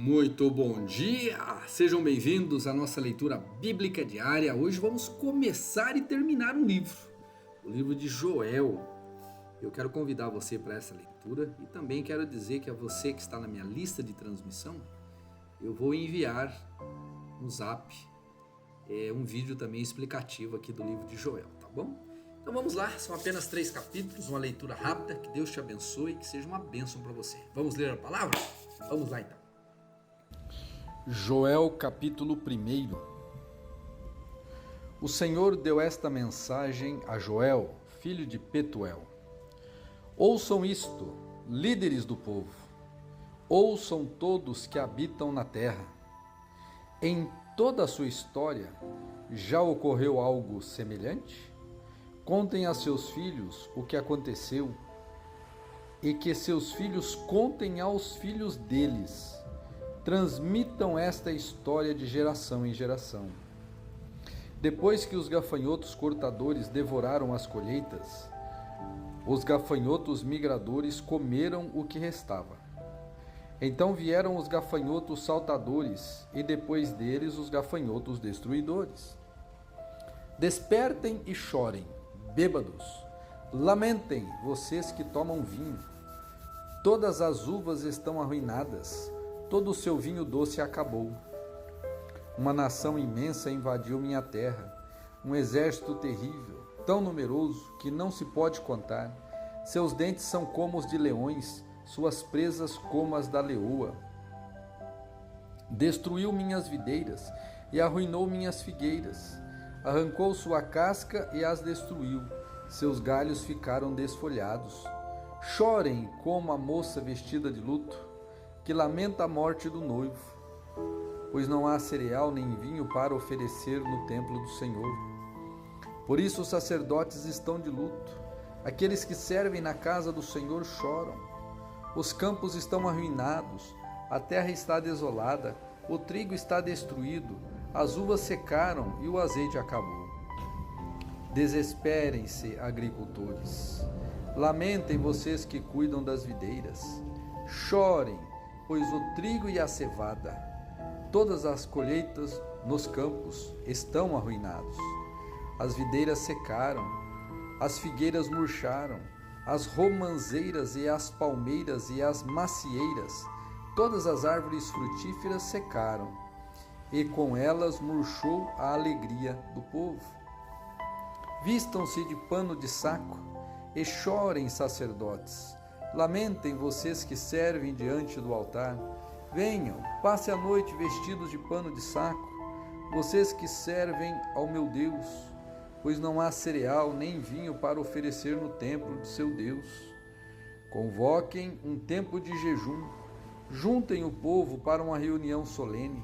Muito bom dia! Sejam bem-vindos à nossa leitura bíblica diária. Hoje vamos começar e terminar um livro, o livro de Joel. Eu quero convidar você para essa leitura e também quero dizer que a você que está na minha lista de transmissão, eu vou enviar no Zap um vídeo também explicativo aqui do livro de Joel, tá bom? Então vamos lá, são apenas 3 capítulos, uma leitura rápida, que Deus te abençoe e que seja uma bênção para você. Vamos ler a palavra? Vamos lá então. Joel capítulo 1. O Senhor deu esta mensagem a Joel, filho de Petuel. Ouçam isto, líderes do povo. Ouçam todos que habitam na terra. Em toda a sua história, já ocorreu algo semelhante? Contem a seus filhos o que aconteceu, e que seus filhos contem aos filhos deles. Transmitam esta história de geração em geração. Depois que os gafanhotos cortadores devoraram as colheitas, os gafanhotos migradores comeram o que restava. Então vieram os gafanhotos saltadores e depois deles os gafanhotos destruidores. Despertem e chorem, bêbados. Lamentem, vocês que tomam vinho. Todas as uvas estão arruinadas. Todo o seu vinho doce acabou. Uma nação imensa invadiu minha terra, um exército terrível, tão numeroso que não se pode contar. Seus dentes são como os de leões, suas presas como as da leoa. Destruiu minhas videiras e arruinou minhas figueiras. Arrancou sua casca e as destruiu. Seus galhos ficaram desfolhados. Chorem como a moça vestida de luto, que lamenta a morte do noivo, pois não há cereal nem vinho para oferecer no templo do Senhor. Por isso os sacerdotes estão de luto, aqueles que servem na casa do Senhor choram. Os campos estão arruinados, a terra está desolada, o trigo está destruído, as uvas secaram e o azeite acabou. Desesperem-se, agricultores, lamentem vocês que cuidam das videiras, chorem, pois o trigo e a cevada, todas as colheitas nos campos estão arruinados. As videiras secaram, as figueiras murcharam, as romanzeiras e as palmeiras e as macieiras, todas as árvores frutíferas secaram, e com elas murchou a alegria do povo. Vistam-se de pano de saco e chorem, sacerdotes. Lamentem vocês que servem diante do altar. Venham, passe a noite vestidos de pano de saco, vocês que servem ao meu Deus, pois não há cereal nem vinho para oferecer no templo de seu Deus. Convoquem um tempo de jejum, juntem o povo para uma reunião solene.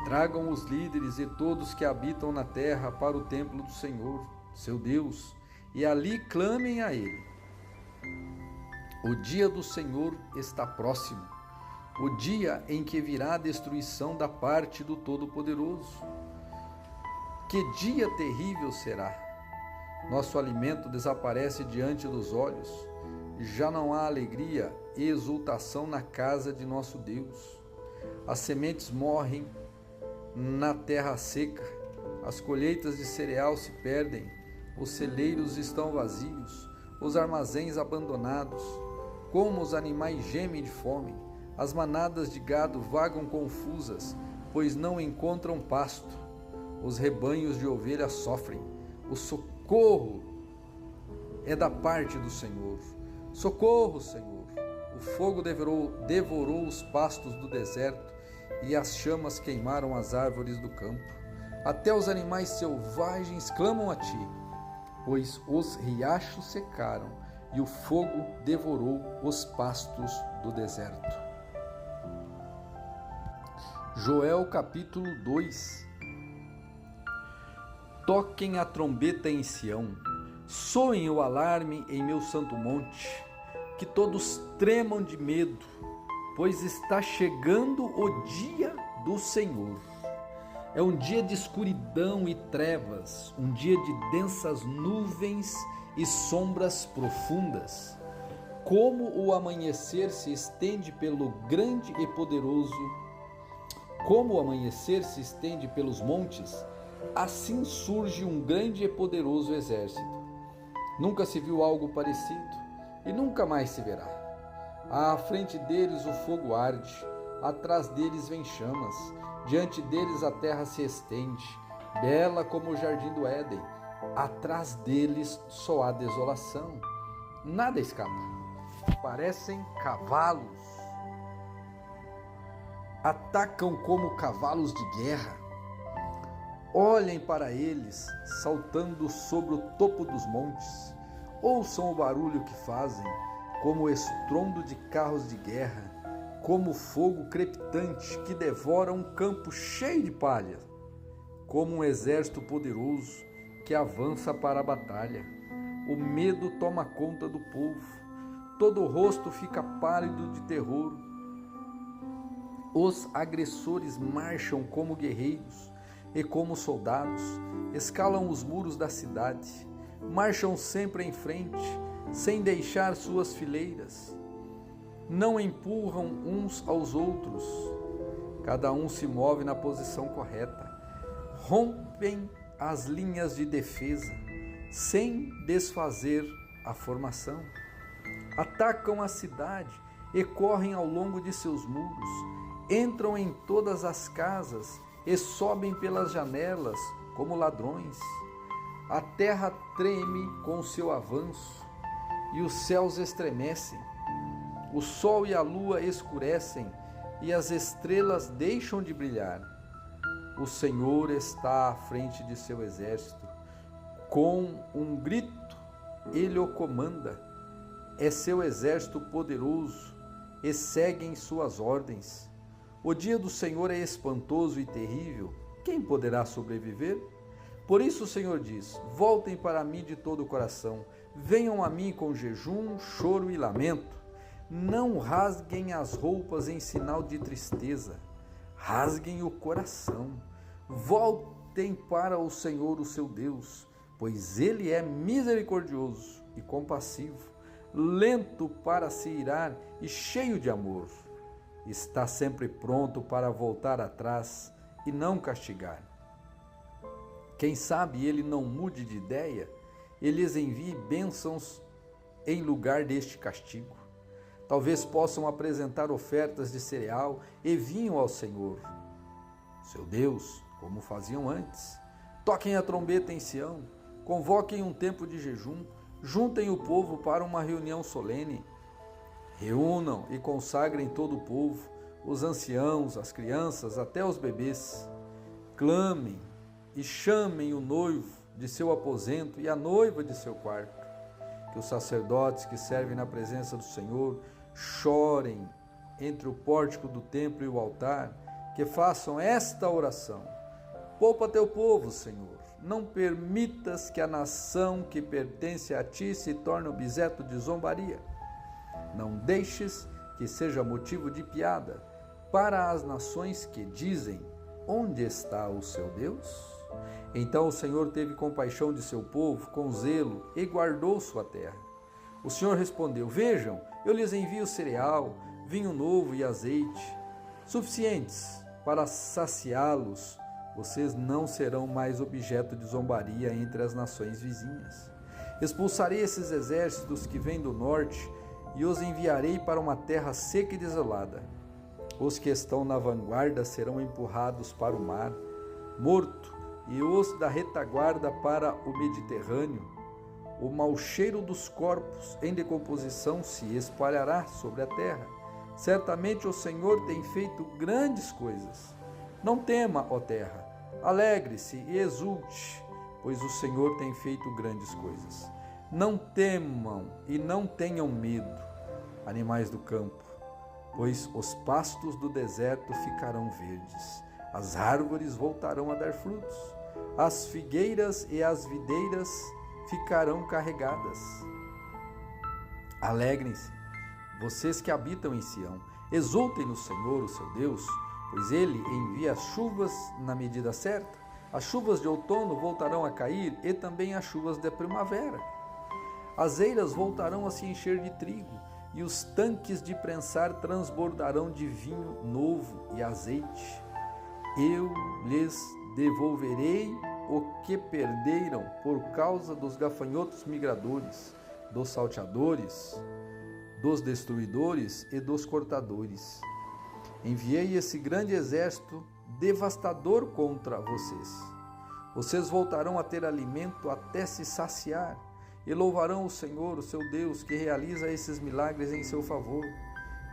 Tragam os líderes e todos que habitam na terra para o templo do Senhor, seu Deus, e ali clamem a Ele. O dia do Senhor está próximo, o dia em que virá a destruição da parte do Todo-Poderoso. Que dia terrível será! Nosso alimento desaparece diante dos olhos, já não há alegria e exultação na casa de nosso Deus. As sementes morrem na terra seca, as colheitas de cereal se perdem, os celeiros estão vazios, os armazéns abandonados. Como os animais gemem de fome, as manadas de gado vagam confusas, pois não encontram pasto. Os rebanhos de ovelhas sofrem. O socorro é da parte do Senhor. Socorro, Senhor! O fogo devorou os pastos do deserto e as chamas queimaram as árvores do campo. Até os animais selvagens clamam a ti, pois os riachos secaram e o fogo devorou os pastos do deserto. Joel capítulo 2. Toquem a trombeta em Sião, soem o alarme em meu santo monte, que todos tremam de medo, pois está chegando o dia do Senhor. É um dia de escuridão e trevas, um dia de densas nuvens e sombras profundas. Como o amanhecer se estende pelo grande e poderoso Como o amanhecer se estende pelos montes, assim surge um grande e poderoso exército. Nunca se viu algo parecido e nunca mais se verá. À frente deles o fogo arde, atrás deles vem chamas, diante deles a terra se estende, bela como o jardim do Éden. Atrás deles só há desolação. Nada escapa. Parecem cavalos. Atacam como cavalos de guerra. Olhem para eles, saltando sobre o topo dos montes. Ouçam o barulho que fazem, como o estrondo de carros de guerra, como fogo crepitante que devora um campo cheio de palha, como um exército poderoso que avança para a batalha. O medo toma conta do povo, todo o rosto fica pálido de terror. Os agressores marcham como guerreiros e como soldados, escalam os muros da cidade, marcham sempre em frente, sem deixar suas fileiras. Não empurram uns aos outros, cada um se move na posição correta. Rompem as linhas de defesa, sem desfazer a formação. Atacam a cidade e correm ao longo de seus muros, entram em todas as casas e sobem pelas janelas como ladrões. A terra treme com o seu avanço e os céus estremecem. O sol e a lua escurecem e as estrelas deixam de brilhar. O Senhor está à frente de seu exército. Com um grito, ele o comanda. É seu exército poderoso e seguem suas ordens. O dia do Senhor é espantoso e terrível. Quem poderá sobreviver? Por isso o Senhor diz: voltem para mim de todo o coração. Venham a mim com jejum, choro e lamento. Não rasguem as roupas em sinal de tristeza. Rasguem o coração. Voltem para o Senhor, o seu Deus, pois Ele é misericordioso e compassivo, lento para se irar e cheio de amor. Está sempre pronto para voltar atrás e não castigar. Quem sabe Ele não mude de ideia, Ele lhes envie bênçãos em lugar deste castigo. Talvez possam apresentar ofertas de cereal e vinho ao Senhor, seu Deus, como faziam antes. Toquem a trombeta em Sião, convoquem um tempo de jejum, juntem o povo para uma reunião solene. Reúnam e consagrem todo o povo, os anciãos, as crianças, até os bebês. Clamem e chamem o noivo de seu aposento e a noiva de seu quarto. Que os sacerdotes que servem na presença do Senhor chorem entre o pórtico do templo e o altar, que façam esta oração: poupa teu povo, Senhor, não permitas que a nação que pertence a ti se torne objeto de zombaria. Não deixes que seja motivo de piada para as nações que dizem: onde está o seu Deus? Então o Senhor teve compaixão de seu povo com zelo e guardou sua terra. O Senhor respondeu: vejam, eu lhes envio cereal, vinho novo e azeite, suficientes para saciá-los. Vocês não serão mais objeto de zombaria entre as nações vizinhas. Expulsarei esses exércitos que vêm do norte e os enviarei para uma terra seca e desolada. Os que estão na vanguarda serão empurrados para o mar, morto, e os da retaguarda para o Mediterrâneo. O mau cheiro dos corpos em decomposição se espalhará sobre a terra. Certamente o Senhor tem feito grandes coisas. Não tema, ó terra, alegre-se e exulte, pois o Senhor tem feito grandes coisas. Não temam e não tenham medo, animais do campo, pois os pastos do deserto ficarão verdes. As árvores voltarão a dar frutos, as figueiras e as videiras ficarão carregadas. Alegrem-se, vocês que habitam em Sião, exultem no Senhor, o seu Deus, pois Ele envia as chuvas na medida certa. As chuvas de outono voltarão a cair e também as chuvas da primavera. As eiras voltarão a se encher de trigo e os tanques de prensar transbordarão de vinho novo e azeite. eu lhes devolverei o que perderam por causa dos gafanhotos migradores, dos salteadores, dos destruidores e dos cortadores. Enviei esse grande exército devastador contra vocês. Vocês voltarão a ter alimento até se saciar e louvarão o Senhor, o seu Deus, que realiza esses milagres em seu favor.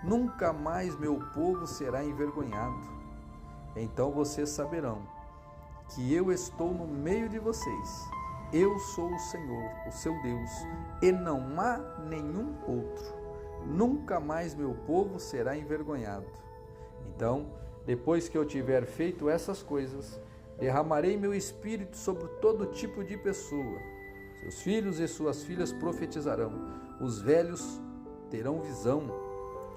Nunca mais meu povo será envergonhado. Então vocês saberão que eu estou no meio de vocês. Eu sou o Senhor, o seu Deus, e não há nenhum outro. Nunca mais meu povo será envergonhado. Então, depois que eu tiver feito essas coisas, derramarei meu espírito sobre todo tipo de pessoa. Seus filhos e suas filhas profetizarão. Os velhos terão visão.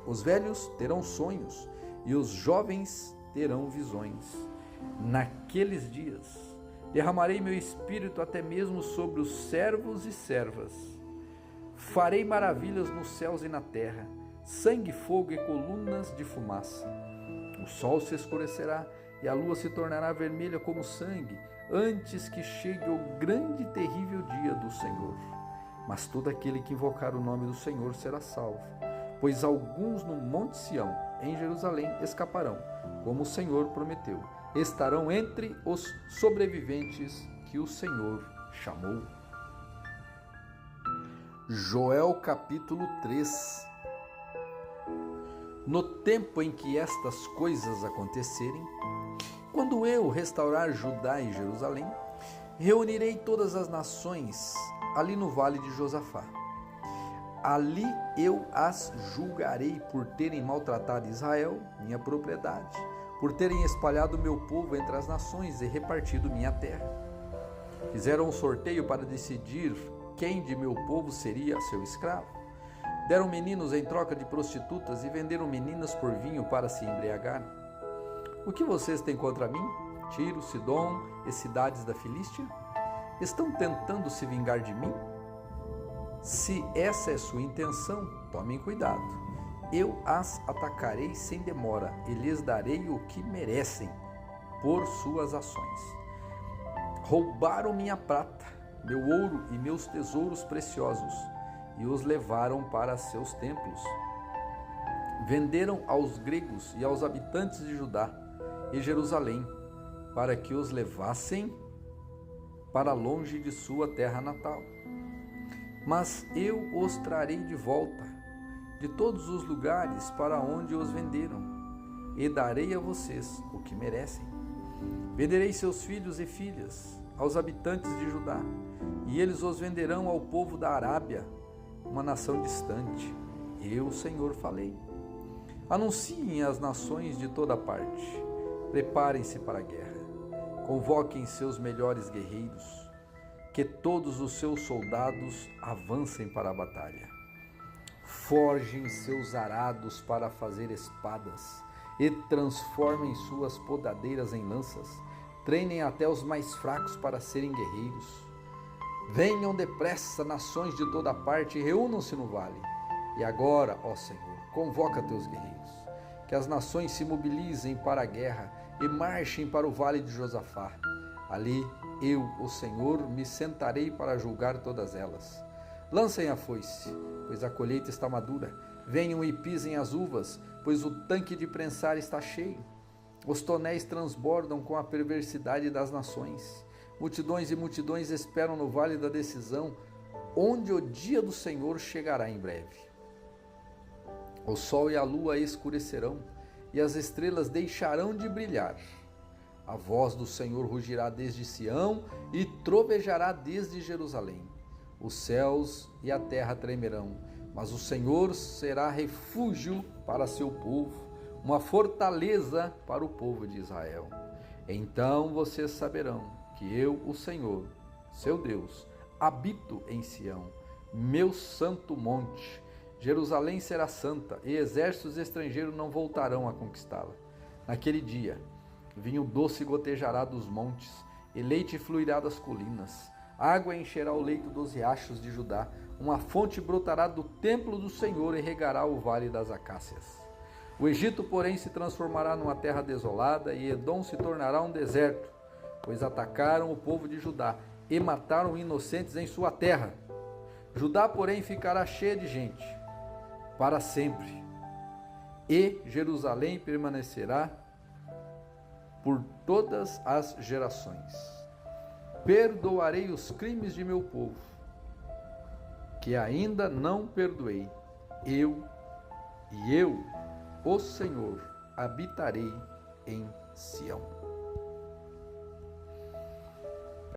Os velhos terão sonhos. E os jovens terão visões. Naqueles dias, derramarei meu espírito até mesmo sobre os servos e servas. Farei maravilhas nos céus e na terra, sangue, fogo e colunas de fumaça. O sol se escurecerá e a lua se tornará vermelha como sangue, antes que chegue o grande e terrível dia do Senhor. Mas todo aquele que invocar o nome do Senhor será salvo, pois alguns no Monte Sião, em Jerusalém, escaparão, como o Senhor prometeu. Estarão entre os sobreviventes que o Senhor chamou. Joel capítulo 3. No tempo em que estas coisas acontecerem, quando eu restaurar Judá e Jerusalém, reunirei todas as nações ali no vale de Josafá. Ali eu as julgarei por terem maltratado Israel, minha propriedade, por terem espalhado meu povo entre as nações e repartido minha terra. Fizeram um sorteio para decidir quem de meu povo seria seu escravo. Deram meninos em troca de prostitutas e venderam meninas por vinho para se embriagar. O que vocês têm contra mim, Tiro, Sidom e cidades da Filístia? Estão tentando se vingar de mim? Se essa é sua intenção, tomem cuidado. Eu as atacarei sem demora e lhes darei o que merecem por suas ações. Roubaram minha prata, meu ouro e meus tesouros preciosos e os levaram para seus templos. Venderam aos gregos e aos habitantes de Judá e Jerusalém para que os levassem para longe de sua terra natal. Mas eu os trarei de volta de todos os lugares para onde os venderam, e darei a vocês o que merecem. Venderei seus filhos e filhas aos habitantes de Judá, e eles os venderão ao povo da Arábia, uma nação distante. Eu, Senhor, falei. Anunciem às nações de toda parte. Preparem-se para a guerra. Convoquem seus melhores guerreiros. Que todos os seus soldados avancem para a batalha. Forjem seus arados para fazer espadas e transformem suas podadeiras em lanças. Treinem até os mais fracos para serem guerreiros. Venham depressa, nações de toda parte, e reúnam-se no vale. E agora, ó Senhor, convoca teus guerreiros. Que as nações se mobilizem para a guerra e marchem para o vale de Josafá. Ali eu, o Senhor, me sentarei para julgar todas elas. Lancem a foice, pois a colheita está madura. Venham e pisem as uvas, pois o tanque de prensar está cheio. Os tonéis transbordam com a perversidade das nações. Multidões e multidões esperam no vale da decisão, onde o dia do Senhor chegará em breve. O sol e a lua escurecerão, e as estrelas deixarão de brilhar. A voz do Senhor rugirá desde Sião e trovejará desde Jerusalém. Os céus e a terra tremerão, mas o Senhor será refúgio para seu povo, uma fortaleza para o povo de Israel. Então vocês saberão que eu, o Senhor, seu Deus, habito em Sião, meu santo monte. Jerusalém será santa, e exércitos estrangeiros não voltarão a conquistá-la. Naquele dia, vinho doce gotejará dos montes, e leite fluirá das colinas. Água encherá o leito dos riachos de Judá, uma fonte brotará do templo do Senhor e regará o vale das acácias. O Egito, porém, se transformará numa terra desolada e Edom se tornará um deserto, pois atacaram o povo de Judá e mataram inocentes em sua terra. Judá, porém, ficará cheia de gente para sempre, e Jerusalém permanecerá por todas as gerações. Perdoarei os crimes de meu povo, que ainda não perdoei. Eu, o Senhor, habitarei em Sião.